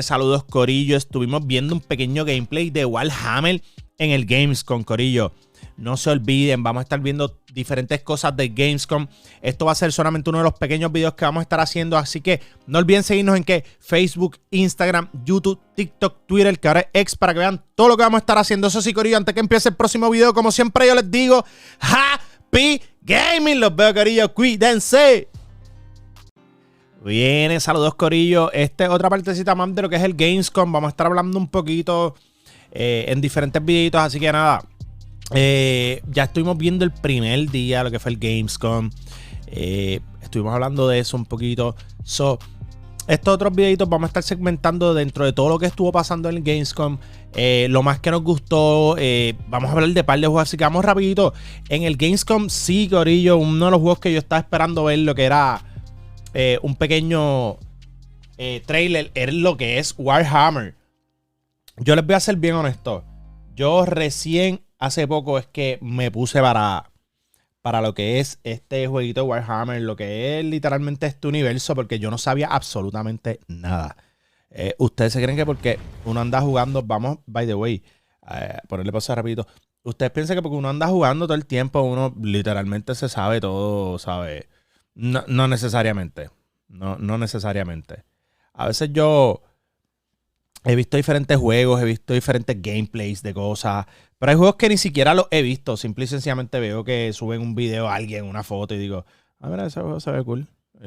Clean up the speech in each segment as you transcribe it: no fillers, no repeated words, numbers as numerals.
Saludos, Corillo. Estuvimos viendo un pequeño gameplay de Warhammer en el Gamescom, Corillo. No se olviden, vamos a estar viendo diferentes cosas de Gamescom. Esto va a ser solamente uno de los pequeños videos que vamos a estar haciendo, así que no olviden seguirnos en Facebook, Instagram, YouTube, TikTok, Twitter, que ahora es X, para que vean todo lo que vamos a estar haciendo. Eso sí, Corillo, antes que empiece el próximo video, como siempre yo les digo, Happy Gaming. Los veo, Corillo, cuídense. Bien, saludos, Corillo. Esta es otra partecita más de lo que es el Gamescom. Vamos a estar hablando un poquito en diferentes videitos, así que nada. Ya estuvimos viendo el primer día, lo que fue el Gamescom. Estuvimos hablando de eso un poquito. Estos otros videitos vamos a estar segmentando dentro de todo lo que estuvo pasando en el Gamescom. Lo más que nos gustó. Vamos a hablar de par de juegos, así que vamos rapidito. En el Gamescom, sí, Corillo, uno de los juegos que yo estaba esperando ver, lo que era un pequeño trailer, era lo que es Warhammer. Yo les voy a ser bien honesto. Yo recién hace poco es que me puse para lo que es este jueguito de Warhammer, lo que es literalmente este universo, porque yo no sabía absolutamente nada. Ustedes se creen que porque uno anda jugando, vamos, by the way, ponerle pausa rapidito. Ustedes piensan que porque uno anda jugando todo el tiempo, uno literalmente se sabe todo, ¿sabe? No necesariamente. No necesariamente. A veces yo he visto diferentes juegos, he visto diferentes gameplays de cosas, pero hay juegos que ni siquiera los he visto. Simple y sencillamente veo que suben un video a alguien, una foto, y digo, mira, ese juego se ve cool.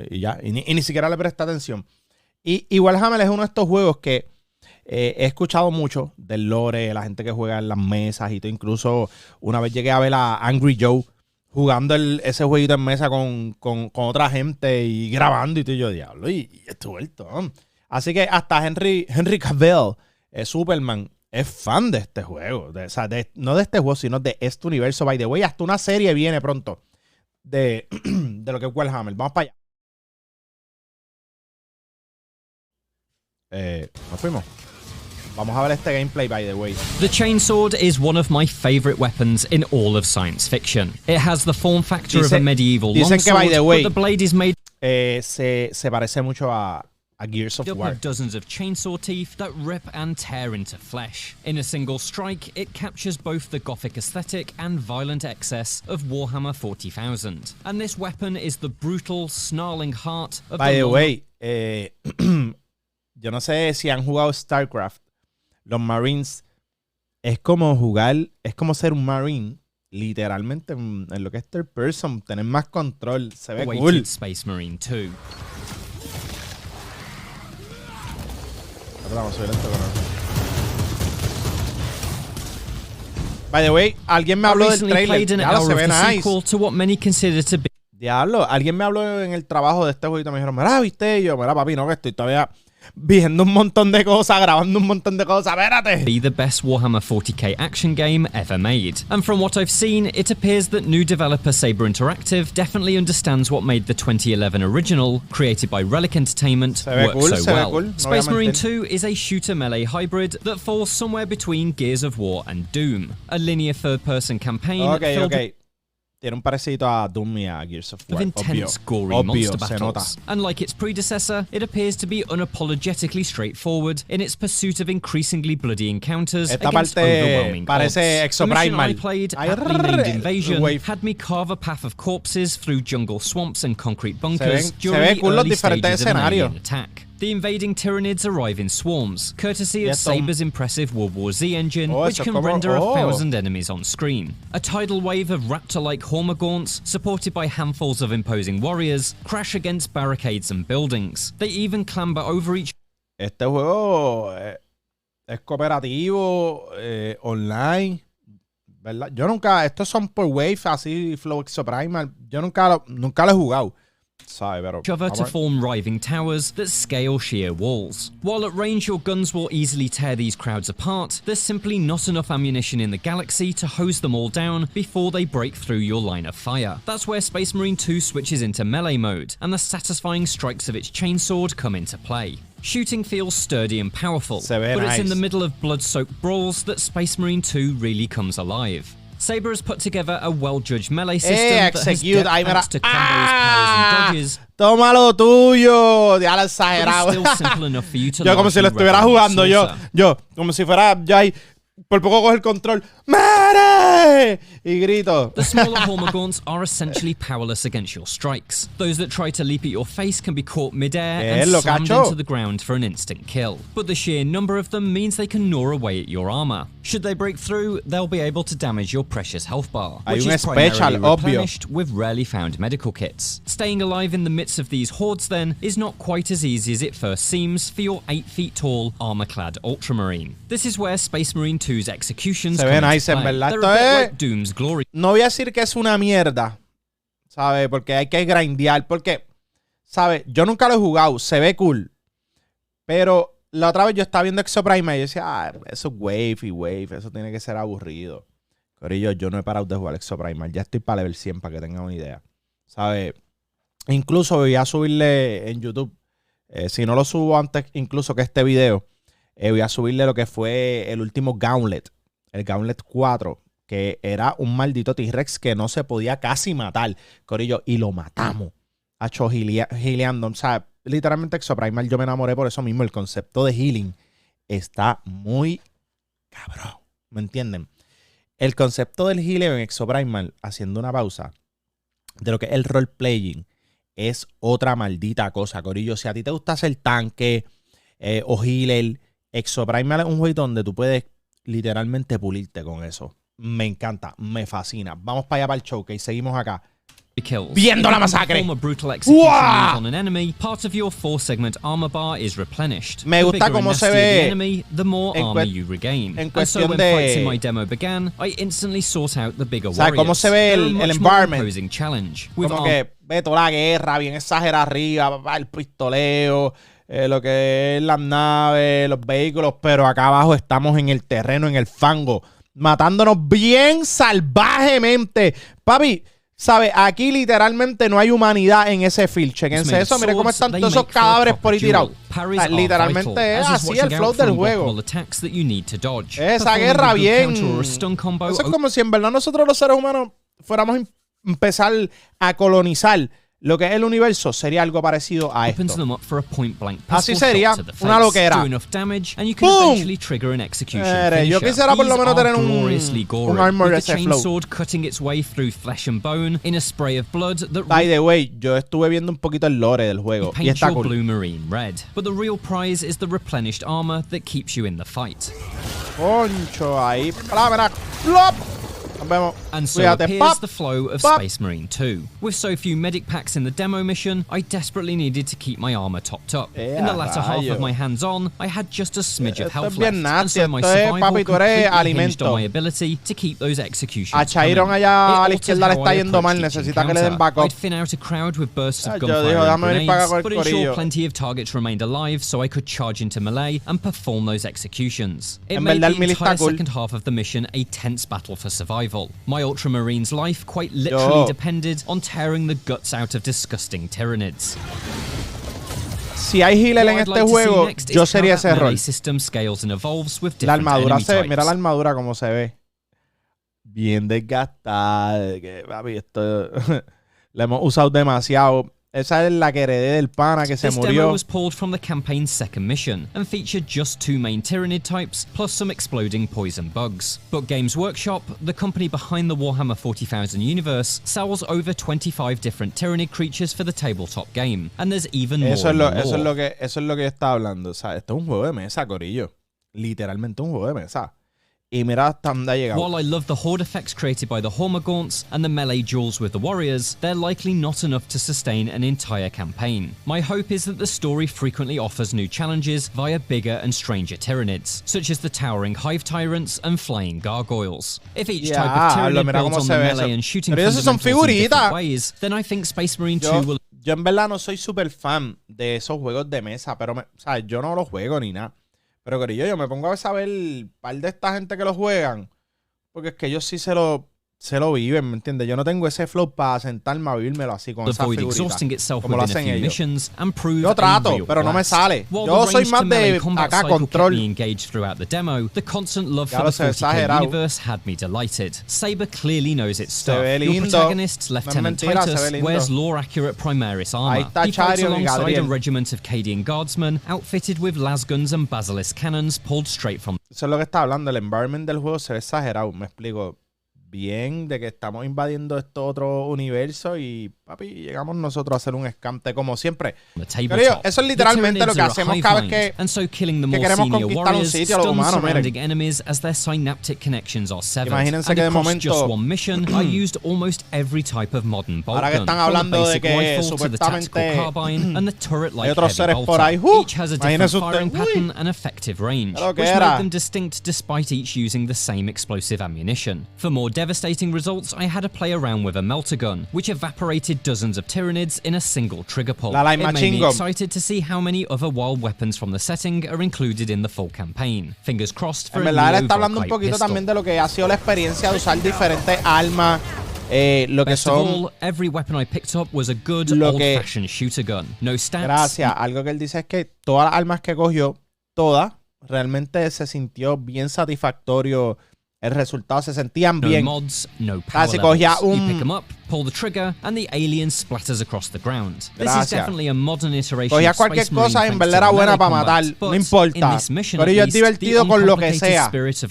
Y ya, y ni siquiera le presté atención. Y Warhammer es uno de estos juegos que he escuchado mucho del lore, la gente que juega en las mesas y todo. Incluso una vez llegué a ver a Angry Joe jugando ese jueguito en mesa con otra gente y grabando, y todo. Yo, diablo, y esto vuelto. Así que hasta Henry Cavill, Superman, es fan de este juego. No de este juego, sino de este universo. By the way, hasta una serie viene pronto de lo que es Warhammer. Vamos para allá. Nos fuimos. Vamos a ver este gameplay, by the way. The chainsword is one of my favorite weapons in all of science fiction. It has the form factor of a medieval longsword, but the blade is made... se parece mucho a Gears of War. With dozens of chainsaw teeth that rip and tear into flesh. In a single strike, it captures both the gothic aesthetic and violent excess of Warhammer 40,000. And this weapon is the brutal, snarling heart of By the way, yo no sé si han jugado StarCraft. Los Marines es como ser un Marine, literalmente en lo que es third person, tener más control, se ve cool. Space Marine 2. Vamos a subir esto, By the way, alguien me habló del trailer. Diablo, se ve nice. Diablo, alguien me habló en el trabajo de este jueguito. Me dijeron, mira, ¿viste? Y yo, mira, papi, no, que estoy todavía viendo un montón de cosas, grabando un montón de cosas. Espérate. Be the best Warhammer 40K action game ever made. And from what I've seen, it appears that new developer Saber Interactive definitely understands what made the 2011 original, created by Relic Entertainment, work so well. Cool. Space Marine 2 is a shooter melee hybrid that falls somewhere between Gears of War and Doom, a linear third-person campaign Okay. Tiene un parecido a Doom y a Gears of War. Intense, gory monster battles. And like its predecessor, it appears to be unapologetically straightforward in its pursuit of increasingly bloody encounters against overwhelming odds. The mission I played, aptly named Invasion, had me carve a path of corpses through jungle swamps and concrete bunkers during the early stages of an alien attack. The invading Tyranids arrive in swarms, courtesy of Saber's impressive World War Z engine, which can render 1,000 enemies on screen. A tidal wave of raptor-like Hormagaunts, supported by handfuls of imposing warriors, crash against barricades and buildings. They even clamber over each... Este juego es cooperativo, online, ¿verdad? Yo nunca... Estos son por wave, así, Flow Exoprimal. Yo nunca lo he jugado. To form writhing towers that scale sheer walls. While at range your guns will easily tear these crowds apart, there's simply not enough ammunition in the galaxy to hose them all down before they break through your line of fire. That's where Space Marine 2 switches into melee mode, and the satisfying strikes of its chainsword come into play. Shooting feels sturdy and powerful, but it's in the middle of blood-soaked brawls that Space Marine 2 really comes alive. Saber has put together a well-judged melee system that has depth thanks to combos, powers, and dodges. Toma lo tuyo. Ya lo exagerado. Yo como si lo estuviera jugando yo. Como si fuera yo ahí. Por poco coge el control. ¡Mare! Y grito. The smaller Hormagaunts are essentially powerless against your strikes. Those that try to leap at your face can be caught mid-air and slammed into the ground for an instant kill. But the sheer number of them means they can gnaw away at your armor. Should they break through, they'll be able to damage your precious health bar, which is primarily replenished with rarely found medical kits. Staying alive in the midst of these hordes, then, is not quite as easy as it first seems for your 8 feet tall, armor-clad Ultramarine. This is where Space Marine 2's executions come into play. They're a bit like Doom's Glory. No voy a decir que es una mierda, ¿sabes? Porque hay que grindear, porque, ¿sabes? Yo nunca lo he jugado, se ve cool, pero la otra vez yo estaba viendo Exoprime y yo decía, eso es wave, eso tiene que ser aburrido. Corillo, yo no he parado de jugar Exoprime, ya estoy para level 100 para que tengan una idea, ¿sabes? Incluso voy a subirle en YouTube, si no lo subo antes incluso que este video, voy a subirle lo que fue el último Gauntlet, el Gauntlet 4, que era un maldito T-Rex que no se podía casi matar, corillo, y lo matamos. Hacho healeando, o sea, literalmente Exoprimal, yo me enamoré por eso mismo. El concepto de healing está muy cabrón, ¿me entienden? El concepto del healing en Exoprimal, haciendo una pausa, de lo que es el role-playing, es otra maldita cosa, corillo. Si a ti te gusta hacer tanque o healer, Exoprimal es un juego donde tú puedes literalmente pulirte con eso. Me encanta, me fascina. Vamos para allá para el showcase, seguimos acá. Viendo la masacre. Me gusta cómo se ve en cuestión de... O sea, cómo se ve el environment. Como que ve toda la guerra bien exagerada arriba, el pistoleo, lo que es las naves, los vehículos, pero acá abajo estamos en el terreno, en el fango, matándonos bien salvajemente. Papi, ¿sabes? Aquí literalmente no hay humanidad en ese field. Chequense eso. Miren cómo están todos esos cadáveres por ahí tirados. Literalmente es así el flow del juego. Esa guerra bien. Eso es como si en verdad nosotros los seres humanos fuéramos a empezar a colonizar lo que es el universo. Sería algo parecido a esto. Así sería una loquera. ¡Pum! Yo quisiera por lo menos tener un armor de ese flow. By the way, yo estuve viendo un poquito el lore del juego y está cool. Concho, ahí. Mira. ¡Plop! Nos vemos. And so appears the flow of Space Marine 2. With so few medic packs in the demo mission, I desperately needed to keep my armor topped up. In the latter half of my hands-on, I had just a smidge of health left, and so my survival completely hinged on my ability to keep those executions coming. Allá a la izquierda le está yendo mal, necesita que le den backup. I'd thin out a crowd with bursts of gunfire and grenades, but ensure plenty of targets remained alive so I could charge into melee and perform those executions. It made the entire second half of the mission a tense battle for survival. My Ultramarine's life quite literally depended on tearing the guts out of disgusting Tyranids. Si hay healer en este juego, yo sería ese rol. La armadura mira la armadura como se ve. Bien desgastada. Que, papi, esto la hemos usado demasiado. Esa es la que heredé del pana que se murió. This demo was pulled from the campaign's second mission and featured just 2 main Tyranid types plus some exploding poison bugs. But Games Workshop, the company behind the Warhammer 40,000 universe, sells over 25 different Tyranid creatures for the tabletop game, and there's even more. Eso es lo que yo estaba hablando. O sea, esto es un juego de mesa, corillo. Literalmente un juego de mesa. Y mira hasta dónde ha llegado. While I love the horde effects created by the Hormagaunts and the melee duels with the warriors, they're likely not enough to sustain an entire campaign. My hope is that the story frequently offers new challenges via bigger and stranger Tyranids, such as the towering hive tyrants and flying gargoyles. If each type of Tyranid builds on the melee and shooting fundamentals in different ways, then I think Space Marine 2 will... Yo en verdad no soy súper fan de esos juegos de mesa, pero ¿sabes? Yo no los juego ni nada. Pero, corillo, yo me pongo a saber un par de esta gente que lo juegan. Porque es que ellos sí se lo se lo viven, ¿me entiendes? Yo no tengo ese flow para sentarme a vivírmelo así con esas figuritas, como lo hacen ellos. Yo trato, pero no me sale. Yo soy más de acá control. Ya lo sé, exagerado. Saber clearly knows its stuff. Se ve lindo. Your protagonist, Lieutenant Titus, wears lore-accurate Primaris armor. He fights alongside a regiment of Cadian guardsmen, outfitted with lasguns and basilisk cannons pulled straight from. Eso es lo que está hablando. El environment del juego se ve exagerado. Me explico. Bien, de que estamos invadiendo esto otro universo y, papi, llegamos nosotros a hacer un escamte como siempre. Pero eso es literalmente lo que hacemos cada vez que queremos conquistar un sitio, los humanos, miren. Imagínense que de momento, ahora que están hablando de que supuestamente hay otros seres por ahí, imagínense usted, lo que era. Devastating results, I had to play around with a melter gun, which evaporated dozens of Tyranids in a single trigger pull. It made me excited to see how many other wild weapons from the setting are included in the full campaign. Fingers crossed for a Neo está hablando un poquito también de lo que ha sido la experiencia de usar diferentes armas. Lo que son. Every weapon I picked up was a good old-fashioned shooter gun. No stats. Gracias. Algo que él dice es que todas las armas que cogió, todas, realmente se sintió bien satisfactorio. El resultado, se sentían bien. Casi cogía un... pull the trigger, and the alien splatters across the ground. This is definitely a modern iteration Cogía cualquier cosa, en verdad era buena para matar, no importa. Pero yo es divertido con lo que sea. Es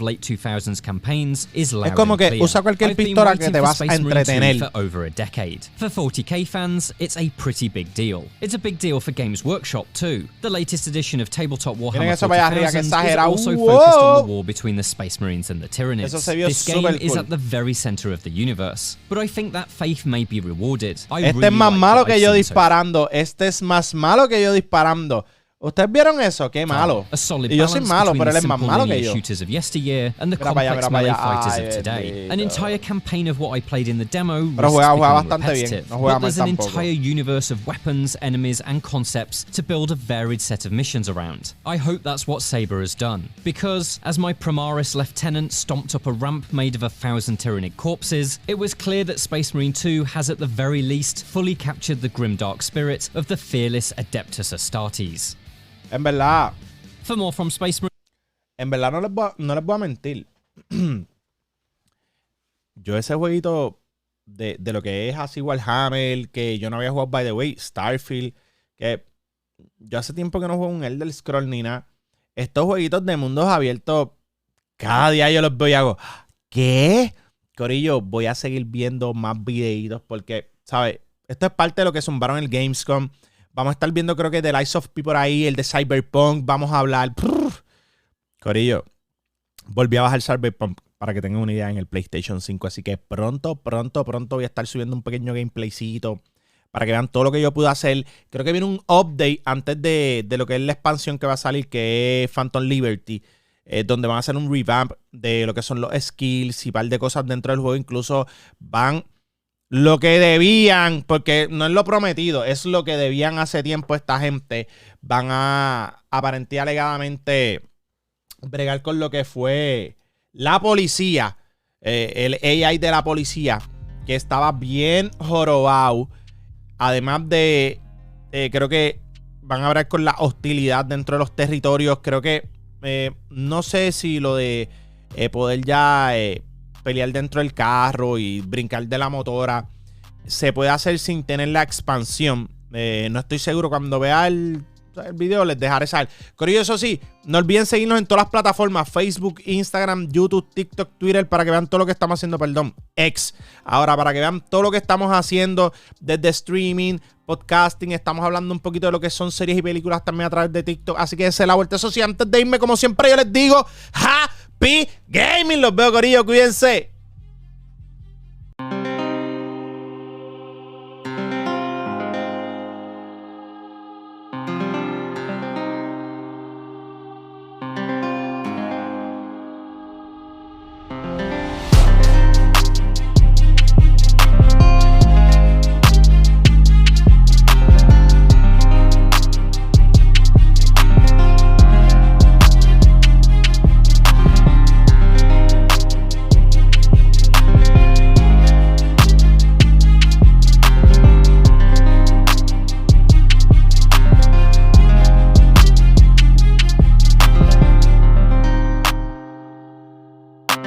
como que usa cualquier pistola que te vas a entretener. For 40K fans, it's a pretty big deal. It's a big deal for Games Workshop too. The latest edition of tabletop Warhammer 40K is also focused on the war between the Space Marines and the Tyranids. This game is at the very center of the universe, but I think that may be rewarded. Este es más malo que yo disparando. Este es más malo que yo disparando. ¿Ustedes vieron eso? ¡Qué malo! Y yo soy malo, pero él es más malo que yo. Mira pero juega bastante bien. No juega mal tampoco. I hope that's what Saber has done. Because, as my Primaris lieutenant stomped up a ramp made of 1,000 Tyranid corpses, it was clear that Space Marine 2 has at the very least fully captured the grimdark spirit of the fearless Adeptus Astartes. En verdad. For more from Space Marine. En verdad no les voy a mentir. Yo ese jueguito de lo que es así Warhammer, que yo no había jugado, by the way, Starfield, que yo hace tiempo que no juego un Elder Scroll ni nada. Estos jueguitos de mundos abiertos, cada día yo los veo y hago, ¿qué? Corillo, voy a seguir viendo más videitos porque, ¿sabes? Esto es parte de lo que zumbaron el Gamescom. Vamos a estar viendo, creo que The Lies of P por ahí, el de Cyberpunk. Vamos a hablar. Corillo, volví a bajar Cyberpunk para que tengan una idea en el PlayStation 5. Así que pronto voy a estar subiendo un pequeño gameplaycito para que vean todo lo que yo pude hacer. Creo que viene un update antes de lo que es la expansión que va a salir, que es Phantom Liberty, donde van a hacer un revamp de lo que son los skills y un par de cosas dentro del juego. Incluso van... lo que debían, porque no es lo prometido, es lo que debían hace tiempo esta gente. Van a aparentemente alegadamente bregar con lo que fue la policía, el AI de la policía, que estaba bien jorobado. Además de, creo que van a bregar con la hostilidad dentro de los territorios. Creo que, no sé si lo de poder ya... pelear dentro del carro y brincar de la motora se puede hacer sin tener la expansión. No estoy seguro. Cuando vea el video les dejaré saber. Corillo, eso sí, no olviden seguirnos en todas las plataformas: Facebook, Instagram, YouTube, TikTok, Twitter, para que vean todo lo que estamos haciendo, X. Ahora, para que vean todo lo que estamos haciendo desde streaming, podcasting. Estamos hablando un poquito de lo que son series y películas también a través de TikTok. Así que dense la vuelta. Eso sí, antes de irme, como siempre yo les digo, Happy Gaming. Los veo, corillo, cuídense.